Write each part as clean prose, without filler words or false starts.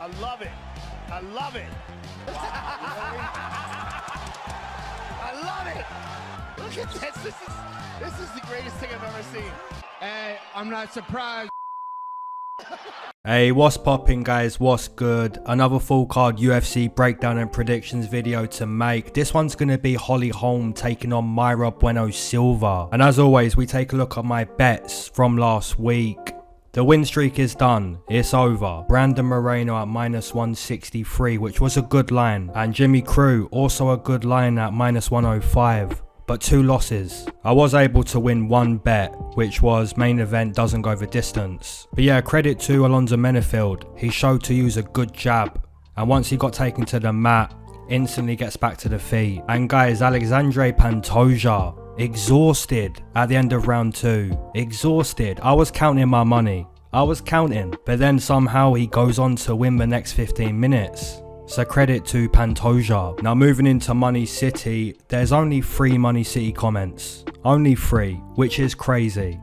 I love it. I love it. I love it. Look at this. This is the greatest thing I've ever seen. Hey, I'm not surprised. Hey, what's popping guys, what's good? Another full card UFC breakdown and predictions video to make. This one's going to be Holm taking on Mayra Bueno Silva. And as always, we take a look at my bets from last week. The win streak is done, it's over. Brandon Moreno at -163, which was a good line. And Jimmy Crew, also a good line at -105. But 2 losses. I was able to win 1 bet, which was main event doesn't go the distance. But yeah, credit to Alonzo Menefield. He showed to use a good jab. And once he got taken to the mat, instantly gets back to the feet. And guys, Alexandre Pantoja, exhausted at the end of round 2. Exhausted. I was counting my money. I was counting. But then somehow he goes on to win the next 15 minutes. So credit to Pantoja. Now moving into MoneyCity, there's only 3 MoneyCity comments. Only 3, which is crazy.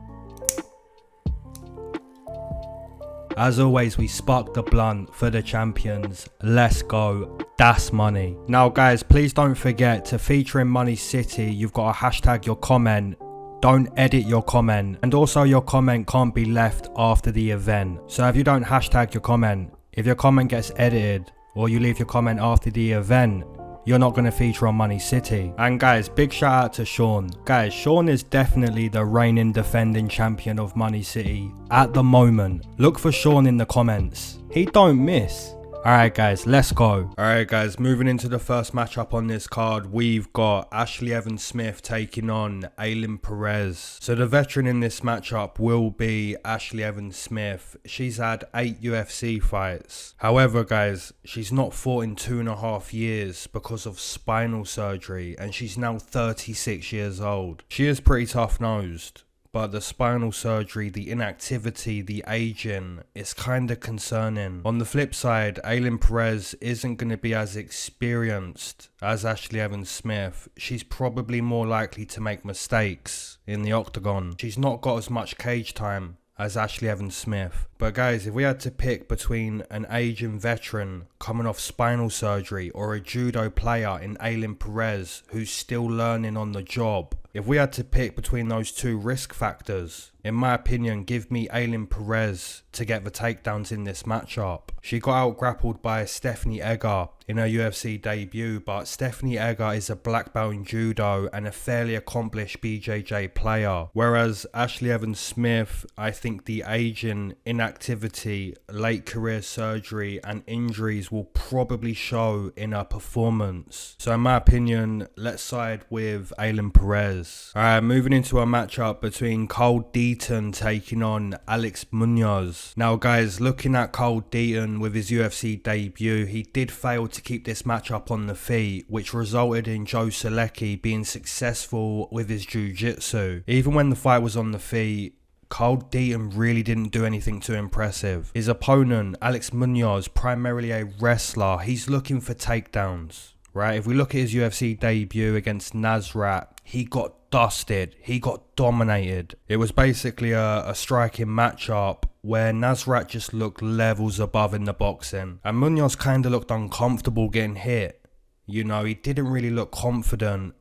As always, we spark the blunt for the champions. Let's go. That's money. Now guys, please don't forget to feature in MoneyCity. You've got to hashtag your comment. Don't edit your comment. And also your comment can't be left after the event. So if you don't hashtag your comment, if your comment gets edited, or you leave your comment after the event, you're not going to feature on MoneyCity. And guys, big shout out to Sean. Guys, Sean is definitely the reigning defending champion of MoneyCity at the moment. Look for Sean in the comments. He don't miss. Alright guys, let's go. Alright guys, moving into the first matchup on this card, we've got Ashlee Evans-Smith taking on Ailin Perez. So the veteran in this matchup will be Ashlee Evans-Smith. She's had 8 UFC fights. However guys, she's not fought in 2.5 years because of spinal surgery, and she's now 36 years old. She is pretty tough-nosed. But the spinal surgery, the inactivity, the aging, is kind of concerning. On the flip side, Ailin Perez isn't going to be as experienced as Ashlee Evans-Smith. She's probably more likely to make mistakes in the octagon. She's not got as much cage time as Ashlee Evans-Smith. But guys, if we had to pick between an aging veteran coming off spinal surgery or a judo player in Ailin Perez who's still learning on the job, if we had to pick between those 2 risk factors, in my opinion, give me Ailin Perez to get the takedowns in this matchup. She got out grappled by Stephanie Egger in her UFC debut, but Stephanie Egger is a black belt in judo and a fairly accomplished BJJ player. Whereas Ashlee Evans-Smith, I think the aging, inactivity, late career surgery and injuries will probably show in her performance. So in my opinion, let's side with Ailin Perez. Alright, moving into a matchup between Deaton taking on Alex Munoz. Now guys, looking at Deaton with his UFC debut, he did fail to keep this matchup on the feet, which resulted in Joe Solecki being successful with his jiu-jitsu. Even when the fight was on the feet, Deaton really didn't do anything too impressive. His opponent, Alex Munoz, primarily a wrestler, he's looking for takedowns. Right, if we look at his UFC debut against Nasrat, he got dusted, he got dominated. It was basically a striking matchup where Nasrat just looked levels above in the boxing. And Munoz kind of looked uncomfortable getting hit. You know, he didn't really look confident.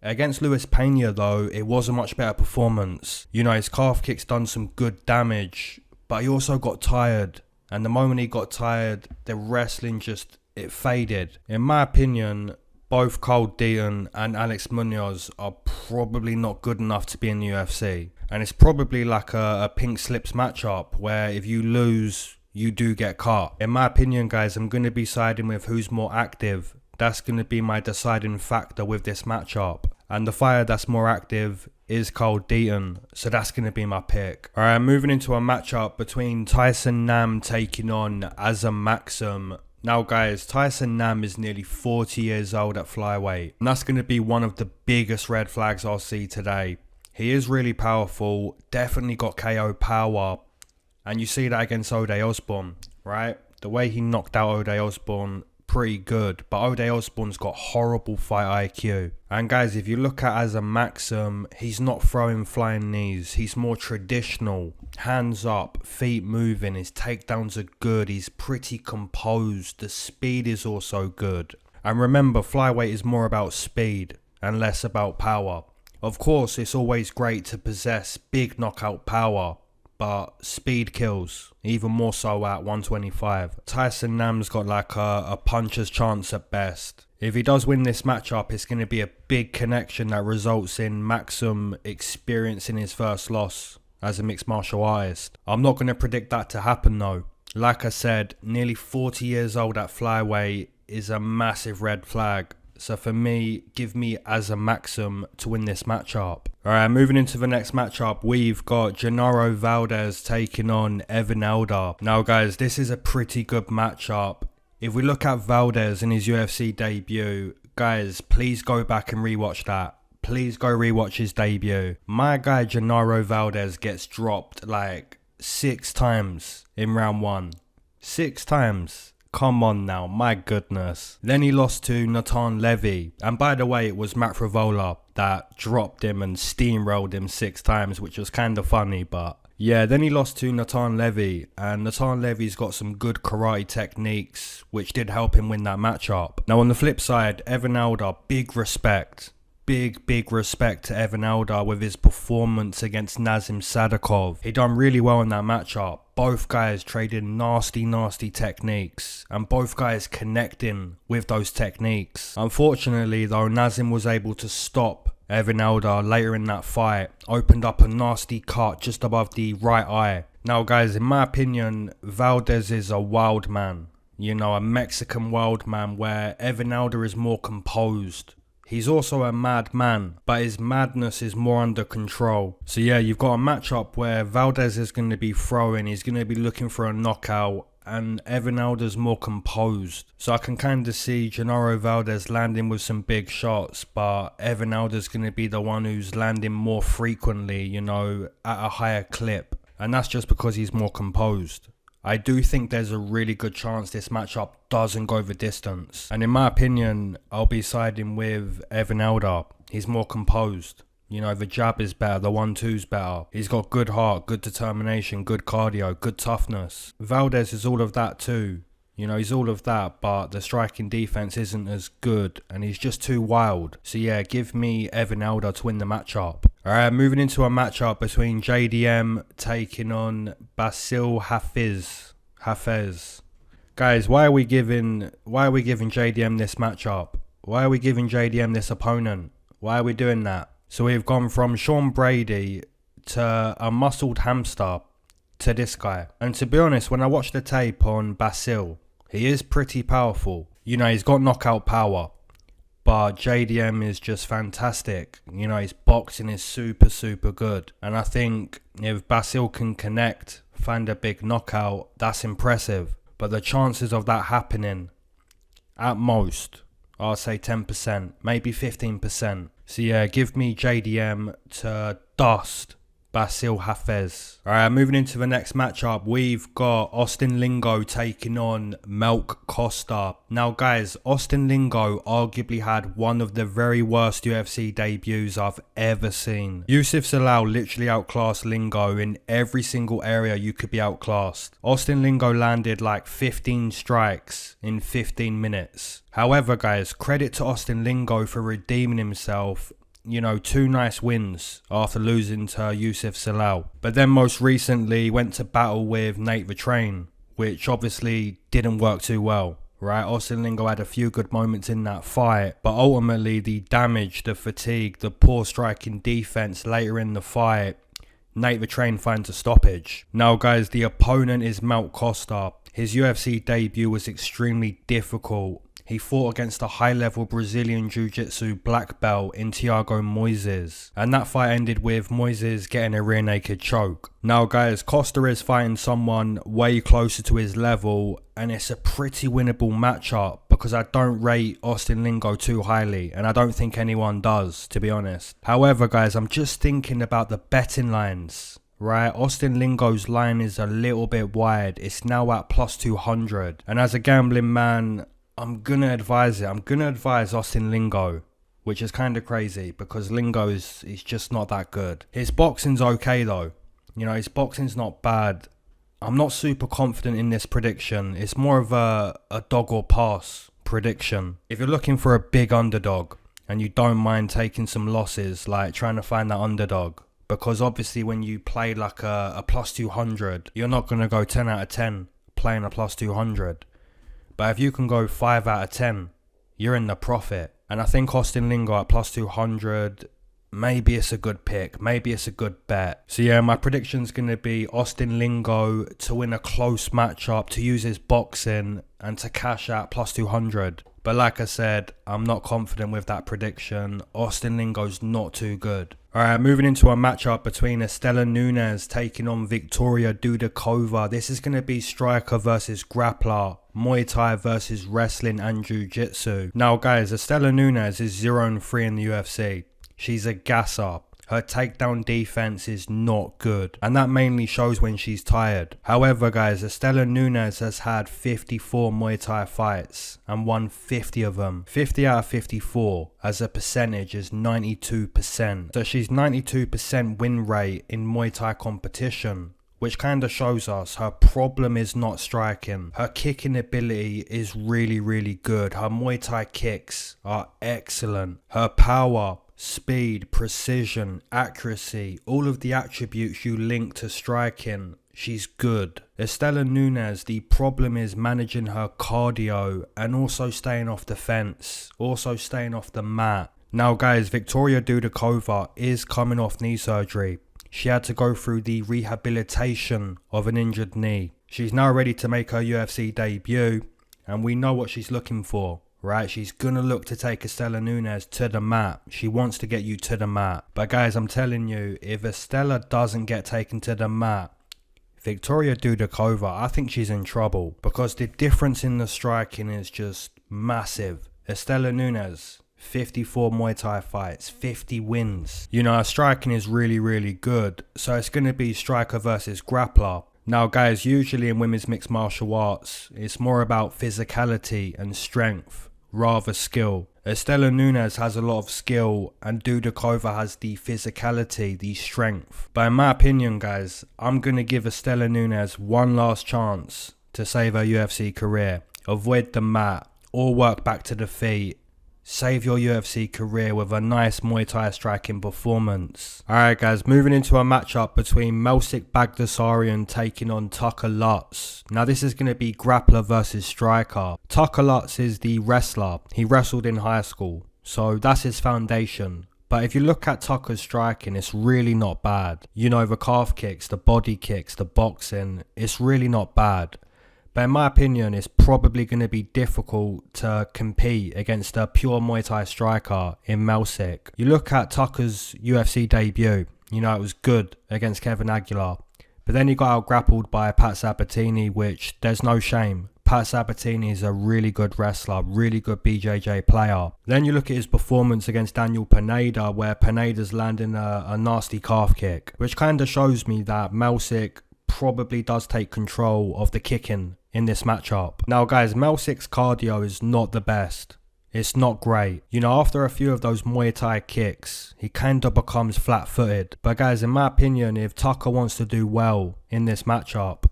Against Luis Pena though, it was a much better performance. You know, his calf kicks done some good damage, but he also got tired. And the moment he got tired, the wrestling it faded. In my opinion, both Deaton and Alex Munoz are probably not good enough to be in the UFC. And it's probably like a pink slips matchup where if you lose, you do get cut. In my opinion, guys, I'm going to be siding with who's more active. That's going to be my deciding factor with this matchup. And the fighter that's more active is Deaton, so that's going to be my pick. Alright, moving into a matchup between Tyson Nam taking on Azat Maksum. Now guys, Tyson Nam is nearly 40 years old at flyweight, and that's going to be one of the biggest red flags I'll see today. He is really powerful, definitely got KO power, and you see that against Ode Osbourne, right? The way he knocked out Ode Osbourne, pretty good, but Ode Osborne's got horrible fight IQ. And guys, if you look at Maksum, he's not throwing flying knees. He's more traditional, hands up, feet moving. His takedowns are good. He's pretty composed. The speed is also good. And remember, flyweight is more about speed and less about power. Of course, it's always great to possess big knockout power, but speed kills, even more so at 125. Tyson Nam's got like a puncher's chance at best. If he does win this matchup, it's going to be a big connection that results in Maksum experiencing his first loss as a mixed martial artist. I'm not going to predict that to happen though. Like I said, nearly 40 years old at flyweight is a massive red flag. So for me, give me Maksum to win this matchup. Alright, moving into the next matchup, we've got Genaro Valdez taking on Evan Elder. Now guys, this is a pretty good matchup. If we look at Valdez in his UFC debut, guys, please go back and rewatch that. Please go rewatch his debut. My guy Genaro Valdez gets dropped like 6 times in round 1. 6 times. Come on now, my goodness. Then he lost to Natan Levy. And by the way, it was Matt Frivola that dropped him and steamrolled him 6 times, which was kind of funny, but yeah. Then he lost to Natan Levy, and Natan Levy's got some good karate techniques, which did help him win that matchup. Now on the flip side, Evan Elder, big respect. Big respect to Evan Elder with his performance against Nazim Sadikov. He done really well in that matchup. Both guys traded nasty techniques, and both guys connecting with those techniques. Unfortunately though, Nazim was able to stop Evan Elder later in that fight. Opened up a nasty cut just above the right eye. Now guys, in my opinion, Valdez is a wild man. You know, a Mexican wild man, where Evan Elder is more composed. He's also a mad man, but his madness is more under control. So yeah, you've got a matchup where Valdez is going to be throwing, he's going to be looking for a knockout, and Evan Elder's more composed. So I can kind of see Genaro Valdez landing with some big shots, but Evan Elder's going to be the one who's landing more frequently, you know, at a higher clip. And that's just because he's more composed. I do think there's a really good chance this matchup doesn't go the distance. And in my opinion, I'll be siding with Evan Elder. He's more composed. You know, the jab is better, the 1-2's better. He's got good heart, good determination, good cardio, good toughness. Valdez is all of that too. You know, he's all of that, but the striking defense isn't as good, and he's just too wild. So yeah, give me Evan Elder to win the matchup. Alright, moving into a matchup between JDM taking on Bassil Hafez. Guys, why are we giving JDM this matchup? Why are we giving JDM this opponent? Why are we doing that? So we've gone from Sean Brady to a muscled hamster to this guy. And to be honest, when I watched the tape on Bassil, he is pretty powerful. You know, he's got knockout power. But JDM is just fantastic. You know, his boxing is super good. And I think if Bassil can connect, find a big knockout, that's impressive. But the chances of that happening, at most, I'll say 10%, maybe 15%. So yeah, give me JDM to dust Bassil Hafez. Alright, moving into the next matchup, we've got Austin Lingo taking on Malq Costa. Now guys, Austin Lingo arguably had one of the very worst UFC debuts I've ever seen. Yusuf Zalal literally outclassed Lingo in every single area you could be outclassed. Austin Lingo landed like 15 strikes in 15 minutes. However guys, credit to Austin Lingo for redeeming himself. You know, 2 nice wins after losing to Yusuf Zalal. But then most recently went to battle with Nate the Train, which obviously didn't work too well, right? Austin Lingo had a few good moments in that fight, but ultimately the damage, the fatigue, the poor striking defense later in the fight, Nate the Train finds a stoppage. Now guys, the opponent is Malq Costa. His UFC debut was extremely difficult. He fought against a high-level Brazilian Jiu-Jitsu black belt in Thiago Moises. And that fight ended with Moises getting a rear naked choke. Now guys, Costa is fighting someone way closer to his level, and it's a pretty winnable matchup because I don't rate Austin Lingo too highly, and I don't think anyone does, to be honest. However guys, I'm just thinking about the betting lines. Right, Austin Lingo's line is a little bit wide. It's now at plus 200. And as a gambling man, I'm going to advise it. I'm going to advise Austin Lingo, which is kind of crazy because Lingo is just not that good. His boxing's okay though. You know, his boxing's not bad. I'm not super confident in this prediction. It's more of a dog or pass prediction. If you're looking for a big underdog and you don't mind taking some losses, like trying to find that underdog, because obviously when you play like a plus 200, you're not going to go 10 out of 10 playing a plus 200. But if you can go 5 out of 10, you're in the profit. And I think Austin Lingo at plus 200, maybe it's a good pick. Maybe it's a good bet. So yeah, my prediction's going to be Austin Lingo to win a close matchup, to use his boxing and to cash out plus 200. But like I said, I'm not confident with that prediction. Austin Lingo's not too good. Alright, moving into a matchup between Istela Nunes taking on Viktoriia Dudakova. This is going to be striker versus grappler, Muay Thai versus wrestling and Jiu-Jitsu. Now guys, Istela Nunes is 0-3 in the UFC. She's a gasser. Her takedown defense is not good, and that mainly shows when she's tired. However guys, Istela Nunes has had 54 Muay Thai fights and won 50 of them. 50 out of 54 as a percentage is 92%. So she's 92% win rate in Muay Thai competition, which kind of shows us her problem is not striking. Her kicking ability is really good. Her Muay Thai kicks are excellent. Her power, speed, precision, accuracy, all of the attributes you link to striking, she's good. Istela Nunes, the problem is managing her cardio and also staying off the fence, also staying off the mat. Now guys, Viktoriia Dudakova is coming off knee surgery. She had to go through the rehabilitation of an injured knee. She's now ready to make her UFC debut, and we know what she's looking for. Right, she's gonna look to take Istela Nunes to the mat. She wants to get you to the mat. But guys, I'm telling you, if Istela doesn't get taken to the mat, Viktoriia Dudakova, I think she's in trouble. Because the difference in the striking is just massive. Istela Nunes, 54 Muay Thai fights, 50 wins. You know, her striking is really good. So it's gonna be striker versus grappler. Now guys, usually in women's mixed martial arts, it's more about physicality and strength, rather skill. Istela Nunes has a lot of skill and Dudakova has the physicality, the strength. But in my opinion guys, I'm going to give Istela Nunes one last chance to save her UFC career. Avoid the mat or work back to the feet. Save your UFC career with a nice Muay Thai striking performance. Alright guys, moving into a matchup between Melsik Baghdasaryan taking on Tucker Lutz. Now this is going to be grappler versus striker. Tucker Lutz is the wrestler. He wrestled in high school, so that's his foundation. But if you look at Tucker's striking, it's really not bad. You know, the calf kicks, the body kicks, the boxing, it's really not bad. But in my opinion, it's probably going to be difficult to compete against a pure Muay Thai striker in Melsik. You look at Tucker's UFC debut, you know, it was good against Kevin Aguilar. But then he got out grappled by Pat Sabatini, which there's no shame. Pat Sabatini is a really good wrestler, really good BJJ player. Then you look at his performance against Daniel Pineda, where Pineda's landing a nasty calf kick, which kind of shows me that Melsik probably does take control of the kicking in this matchup. Now guys, Melsik's cardio is not the best. It's not great. You know, after a few of those Muay Thai kicks, he kind of becomes flat-footed. But guys, in my opinion, if Tucker wants to do well in this matchup,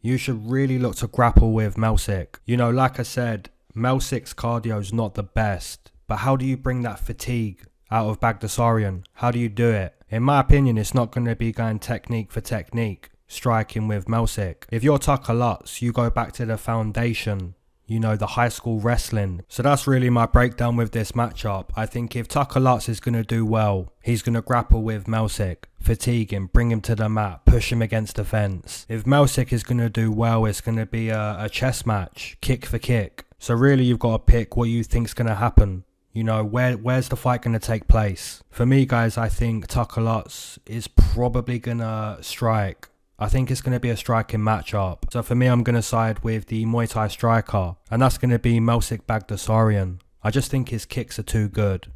you should really look to grapple with Melsik. You know, like I said, Melsik's cardio is not the best. But how do you bring that fatigue out of Baghdasaryan? How do you do it? In my opinion, it's not going to be going technique for technique, striking with Melsik. If you're Tucker Lutz, you go back to the foundation, you know, the high school wrestling. So that's really my breakdown with this matchup. I think if Tucker Lutz is going to do well, he's going to grapple with Melsik, fatigue him, bring him to the mat, push him against the fence. If Melsik is going to do well, it's going to be a chess match, kick for kick. So really you've got to pick what you think's going to happen. You know, where's the fight going to take place? For me guys, I think Tucker Lutz is probably going to strike. I think it's going to be a striking matchup. So for me, I'm going to side with the Muay Thai striker. And that's going to be Melsik Baghdasaryan. I just think his kicks are too good.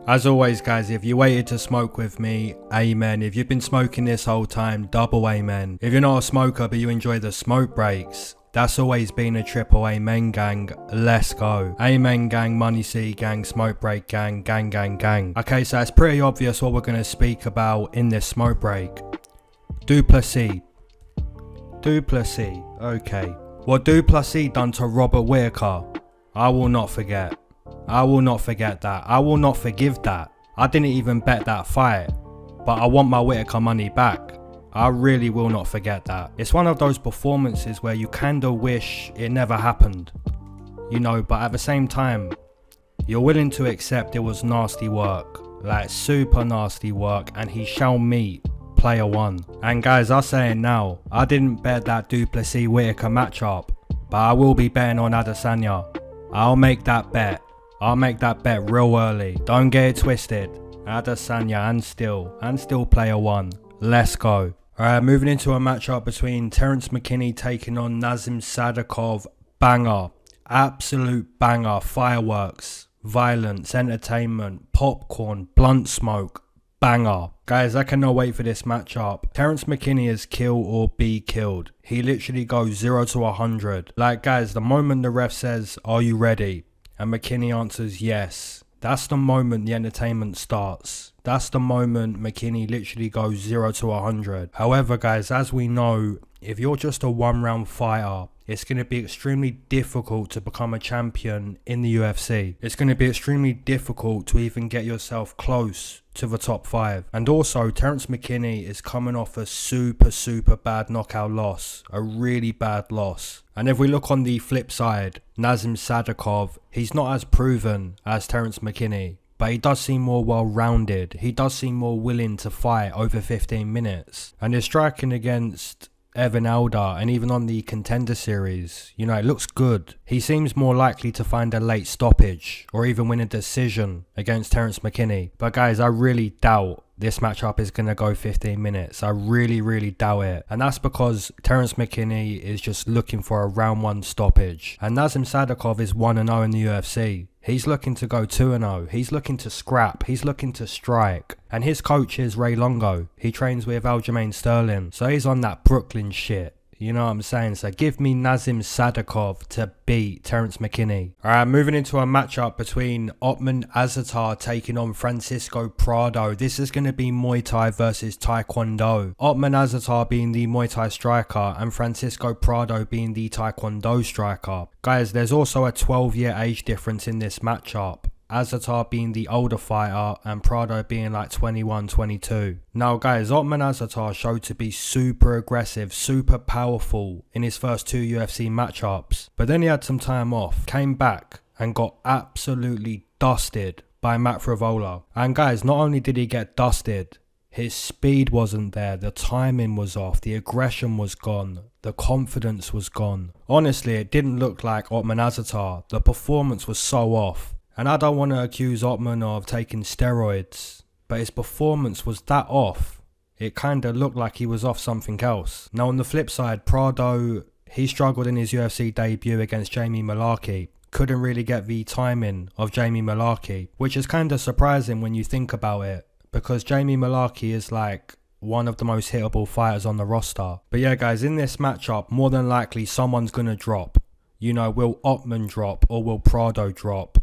As always guys, if you waited to smoke with me, amen. If you've been smoking this whole time, double amen. If you're not a smoker but you enjoy the smoke breaks, That's always been a triple amen gang. Let's go. Amen gang, MoneyCity gang, smoke break gang, gang, gang, gang. Okay, so it's pretty obvious what we're going to speak about in this smoke break. Duplessis. Okay. What Duplessis done to Robert Whittaker, I will not forget. I will not forget that. I will not forgive that. I didn't even bet that fight, but I want my Whittaker money back. I really will not forget that. It's one of those performances where you kinda wish it never happened, you know, but at the same time, you're willing to accept it was nasty work, like super nasty work, and he shall meet player one. And guys, I'll say it now, I didn't bet that Duplessis Whittaker matchup, but I will be betting on Baghdasaryan. I'll make that bet. I'll make that bet real early. Don't get it twisted. Baghdasaryan and still player one. Let's go. Alright, moving into a matchup between Terence McKinney taking on Nazim Sadikov. Banger. Absolute banger. Fireworks, violence, entertainment, popcorn, blunt smoke. Banger. Guys, I cannot wait for this matchup. Terence McKinney is kill or be killed. He literally goes 0 to 100. Like guys, the moment the ref says, "Are you ready?" and McKinney answers yes, that's the moment the entertainment starts. That's the moment McKinney literally goes 0 to 100. However guys, as we know, if you're just a one-round fighter, it's going to be extremely difficult to become a champion in the UFC. It's going to be extremely difficult to even get yourself close to the top 5. And also, Terence McKinney is coming off a super bad knockout loss. A really bad loss. And if we look on the flip side, Nazim Sadikov, he's not as proven as Terence McKinney, but he does seem more well-rounded. He does seem more willing to fight over 15 minutes. And his striking against Evan Elder and even on the Contender Series, you know, it looks good. He seems more likely to find a late stoppage or even win a decision against Terence McKinney. But guys, I really doubt this matchup is going to go 15 minutes. I really doubt it. And that's because Terence McKinney is just looking for a round 1 stoppage. And Nazim Sadikov is 1-0 in the UFC. He's looking to go 2-0. He's looking to scrap. He's looking to strike. And his coach is Ray Longo. He trains with Aljamain Sterling. So he's on that Brooklyn shit. You know what I'm saying? So give me Nazim Sadikov to beat Terence McKinney. Alright, moving into a matchup between Ottman Azat taking on Francisco Prado. This is going to be Muay Thai versus Taekwondo. Ottman Azat being the Muay Thai striker and Francisco Prado being the Taekwondo striker. Guys, there's also a 12-year age difference in this matchup. Azat being the older fighter and Prado being like 21, 22. Now guys, Ottman Azat showed to be super aggressive, super powerful in his first 2 UFC matchups. But then he had some time off, came back and got absolutely dusted by Matt Frivola. And guys, not only did he get dusted, his speed wasn't there, the timing was off, the aggression was gone, the confidence was gone. Honestly, it didn't look like Ottman Azat. The performance was so off. And I don't want to accuse Ottman of taking steroids, but his performance was that off. It kind of looked like he was off something else. Now on the flip side, Prado, he struggled in his UFC debut against Jamie Malq. Couldn't really get the timing of Jamie Malq, which is kind of surprising when you think about it, because Jamie Malq is like one of the most hittable fighters on the roster. But yeah guys, in this matchup, more than likely someone's going to drop. You know, will Ottman drop or will Prado drop?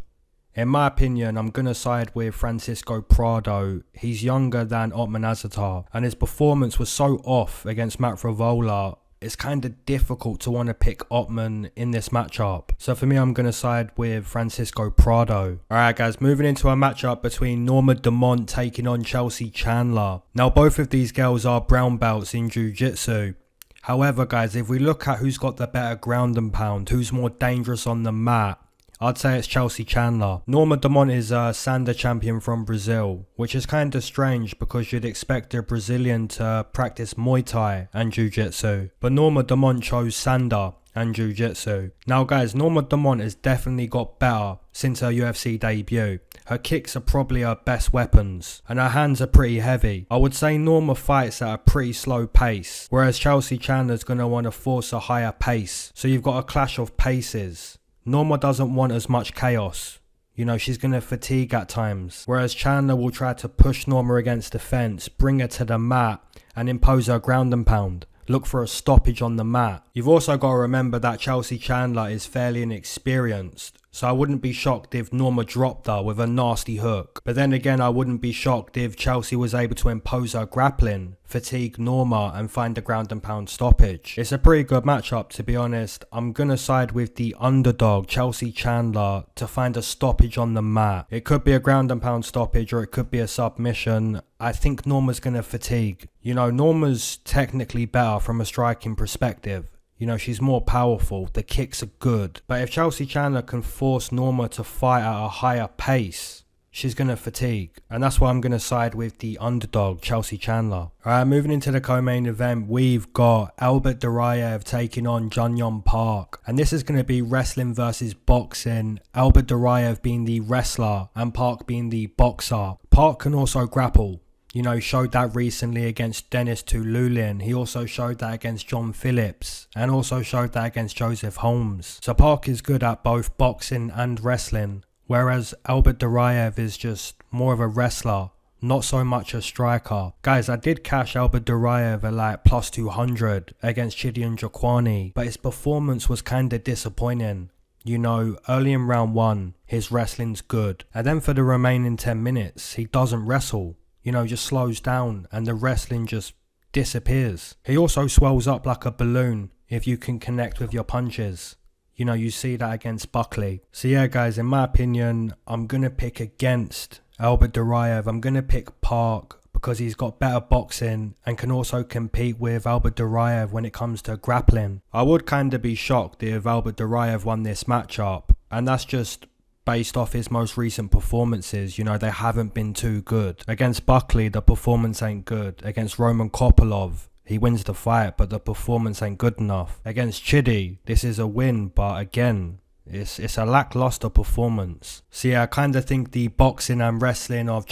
In my opinion, I'm going to side with Francisco Prado. He's younger than Ottman Azat, and his performance was so off against Matt Frivola, it's kind of difficult to want to pick Ottman in this matchup. So for me, I'm going to side with Francisco Prado. Alright guys, moving into a matchup between Norma Dumont taking on Chelsea Chandler. Now both of these girls are brown belts in Jiu-Jitsu. However guys, if we look at who's got the better ground and pound, who's more dangerous on the mat, I'd say it's Chelsea Chandler. Norma Dumont is a Sanda champion from Brazil, which is kind of strange because you'd expect a Brazilian to practice Muay Thai and Jiu-Jitsu. But Norma Dumont chose Sanda and Jiu-Jitsu. Now guys, Norma Dumont has definitely got better since her UFC debut. Her kicks are probably her best weapons, and her hands are pretty heavy. I would say Norma fights at a pretty slow pace, whereas Chelsea Chandler's going to want to force a higher pace. So you've got a clash of paces. Norma doesn't want as much chaos. You know, she's going to fatigue at times. Whereas Chandler will try to push Norma against the fence, bring her to the mat and impose her ground and pound. look for a stoppage on the mat. You've also got to remember that Chelsea Chandler is fairly inexperienced, so I wouldn't be shocked if Norma dropped her with a nasty hook. But then again, I wouldn't be shocked if Chelsea was able to impose her grappling, fatigue Norma and find a ground and pound stoppage. It's a pretty good matchup, to be honest. I'm going to side with the underdog Chelsea Chandler to find a stoppage on the mat. It could be a ground and pound stoppage or it could be a submission. I think Norma's going to fatigue. You know, Norma's technically better from a striking perspective. You know, she's more powerful, the kicks are good. But if Chelsea Chandler can force Norma to fight at a higher pace, she's going to fatigue. And that's why I'm going to side with the underdog, Chelsea Chandler. Alright, moving into the co-main event, we've got Duraev taking on Park. And this is going to be wrestling versus boxing. Duraev being the wrestler and Park being the boxer. Park can also grapple. You know, he showed that recently against Dennis Tululin. He also showed that against John Phillips and also showed that against Joseph Holmes. So Park is good at both boxing and wrestling, whereas Duraev is just more of a wrestler, not so much a striker. Guys, I did cash Duraev at like plus 200 against Chidian Jaquani, but his performance was kind of disappointing. You know, early in round 1, his wrestling's good, and then for the remaining 10 minutes, he doesn't wrestle. You know, just slows down and the wrestling just disappears. He also swells up like a balloon if you can connect with your punches. You know, you see that against Buckley. So yeah, guys, in my opinion, I'm going to pick against Duraev. I'm going to pick Park because he's got better boxing and can also compete with Duraev when it comes to grappling. I would kind of be shocked if Duraev won this matchup, and that's just based off his most recent performances. You know, they haven't been too good. Against Buckley, the performance ain't good. Against Roman Kopylov, he wins the fight, but the performance ain't good enough. Against Chidi, this is a win, but again, it's a lackluster performance. So yeah, I kind of think the boxing and wrestling of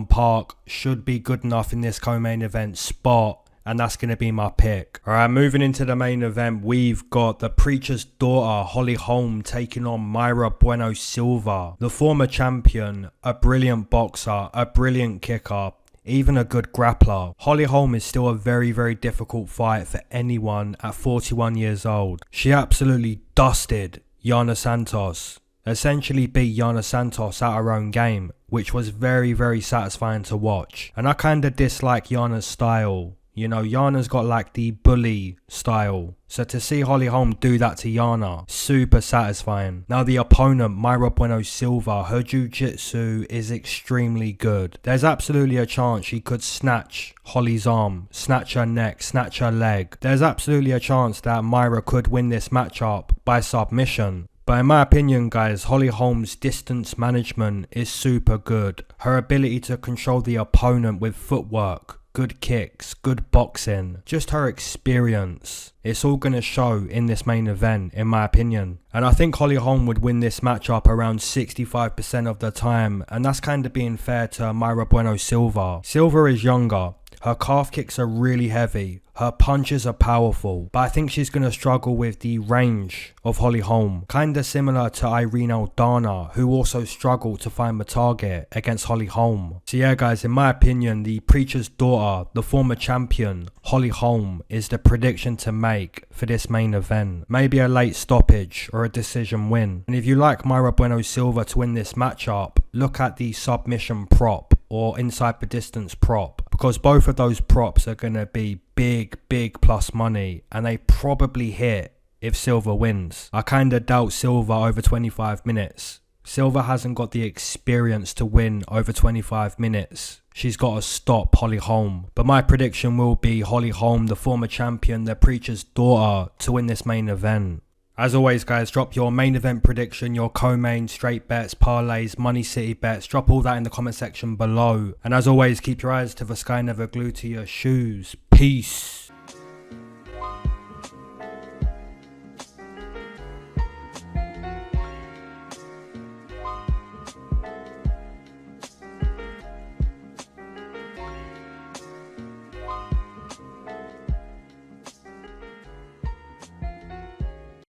Park should be good enough in this co-main event spot, and that's going to be my pick. Alright, moving into the main event, we've got the Preacher's daughter, Holm, taking on Mayra Bueno Silva. The former champion, a brilliant boxer, a brilliant kicker, even a good grappler. Holm is still a very, very difficult fight for anyone at 41 years old. She absolutely dusted Yana Santos. Essentially beat Yana Santos at her own game, which was very, very satisfying to watch. And I kind of dislike Yana's style. You know, Yana's got like the bully style. So to see Holm do that to Yana, super satisfying. Now the opponent, Mayra Bueno Silva, her jiu-jitsu is extremely good. There's absolutely a chance she could snatch Holly's arm, snatch her neck, snatch her leg. There's absolutely a chance that Mayra could win this matchup by submission. But in my opinion, guys, Holm's distance management is super good. Her ability to control the opponent with footwork, good kicks, good boxing, just her experience. It's all going to show in this main event, in my opinion. And I think Holm would win this matchup around 65% of the time. And that's kind of being fair to Mayra Bueno Silva. Silva is younger. Her calf kicks are really heavy. Her punches are powerful, but I think she's going to struggle with the range of Holm. Kinda similar to Irene Aldana, who also struggled to find the target against Holm. So yeah, guys, in my opinion, the Preacher's daughter, the former champion, Holm, is the prediction to make for this main event. Maybe a late stoppage or a decision win. And if you like Mayra Bueno Silva to win this matchup, look at the submission prop or inside the distance prop, because both of those props are going to be big plus money, and they probably hit if Silva wins. I kind of doubt Silva over 25 minutes. Silva hasn't got the experience to win over 25 minutes. She's got to stop Holm. But my prediction will be Holm, the former champion, the Preacher's daughter, to win this main event. As always, guys, drop your main event prediction, your co-main, straight bets, parlays, MoneyCity bets. Drop all that in the comment section below. And as always, keep your eyes to the sky, never glued to your shoes. Peace.